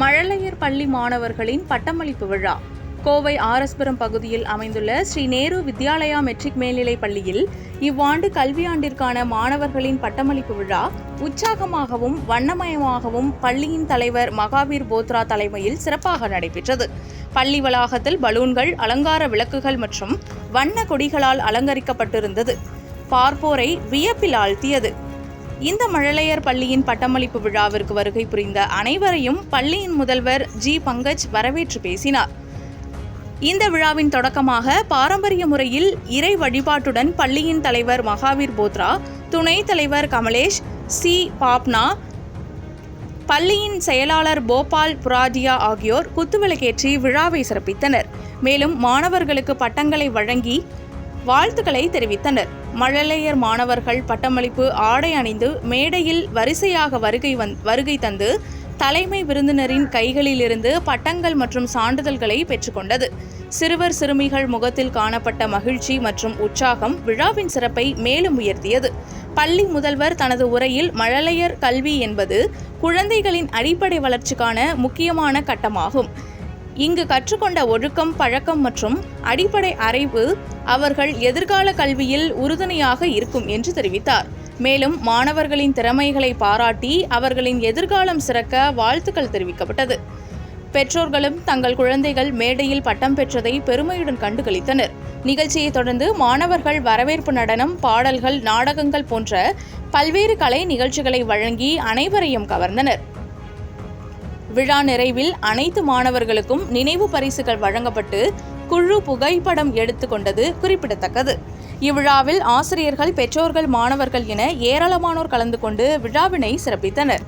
மழலையர் பள்ளி மாணவர்களின் பட்டமளிப்பு விழா கோவை ஆர்எஸ்புரம் பகுதியில் அமைந்துள்ள ஸ்ரீ நேரு வித்யாலயா மெட்ரிக் மேல்நிலைப் பள்ளியில் இவ்வாண்டு கல்வியாண்டிற்கான மாணவர்களின் பட்டமளிப்பு விழா உற்சாகமாகவும் வண்ணமயமாகவும் பள்ளியின் தலைவர் மகாவீர் போத்ரா தலைமையில் சிறப்பாக நடைபெற்றது. பள்ளி வளாகத்தில் பலூன்கள், அலங்கார விளக்குகள் மற்றும் வண்ண கொடிகளால் அலங்கரிக்கப்பட்டிருந்தது. பார்ப்போரை வியப்பில் ஆழ்த்தியது. இந்த மழலையர் பள்ளியின் பட்டமளிப்பு விழாவிற்கு வருகை புரிந்த அனைவரையும் பள்ளியின் முதல்வர் ஜி. பங்கஜ் வரவேற்று பேசினார். இந்த விழாவின் தொடக்கமாக பாரம்பரிய முறையில் இறை வழிபாட்டுடன் பள்ளியின் தலைவர் மகாவீர் போத்ரா, துணைத் தலைவர் கமலேஷ், சி. பாப்னா, பள்ளியின் செயலாளர் போபால் புராடியா ஆகியோர் குத்துவிளக்கேற்றி விழாவை சிறப்பித்தனர். மேலும் மாணவர்களுக்கு பட்டங்களை வழங்கி வாழ்த்துக்களை தெரிவித்தனர். மழலையர் மாணவர்கள் பட்டமளிப்பு ஆடை அணிந்து மேடையில் வரிசையாக வருகை தந்து தலைமை விருந்தினரின் கைகளிலிருந்து பட்டங்கள் மற்றும் சான்றிதழ்களை பெற்றுக்கொண்டது. சிறுவர் சிறுமிகள் முகத்தில் காணப்பட்ட மகிழ்ச்சி மற்றும் உற்சாகம் விழாவின் சிறப்பை மேலும் உயர்த்தியது. பள்ளி முதல்வர் தனது உரையில் மழலையர் கல்வி என்பது குழந்தைகளின் அடிப்படை வளர்ச்சிக்கான முக்கியமான கட்டமாகும். இங்கு கற்றுக்கொண்ட ஒழுக்கம், பழக்கம் மற்றும் அடிப்படை அறிவு அவர்கள் எதிர்கால கல்வியில் உறுதுணையாக இருக்கும் என்று தெரிவித்தார். மேலும் மாணவர்களின் திறமைகளை பாராட்டி அவர்களின் எதிர்காலம் சிறக்க வாழ்த்துக்கள் தெரிவிக்கப்பட்டது. பெற்றோர்களும் தங்கள் குழந்தைகள் மேடையில் பட்டம் பெற்றதை பெருமையுடன் கண்டுகளித்தனர். நிகழ்ச்சியை தொடர்ந்து மாணவர்கள் வரவேற்பு நடனம், பாடல்கள், நாடகங்கள் போன்ற பல்வேறு கலை நிகழ்ச்சிகளை வழங்கி அனைவரையும் கவர்ந்தனர். விழா நிறைவில் அனைத்து மாணவர்களுக்கும் நினைவு பரிசுகள் வழங்கப்பட்டு குழு புகைப்படம் எடுத்துக்கொண்டது குறிப்பிடத்தக்கது. இவ்விழாவில் ஆசிரியர்கள், பெற்றோர்கள், மாணவர்கள் என ஏராளமானோர் கலந்து கொண்டு விழாவினை சிறப்பித்தனர்.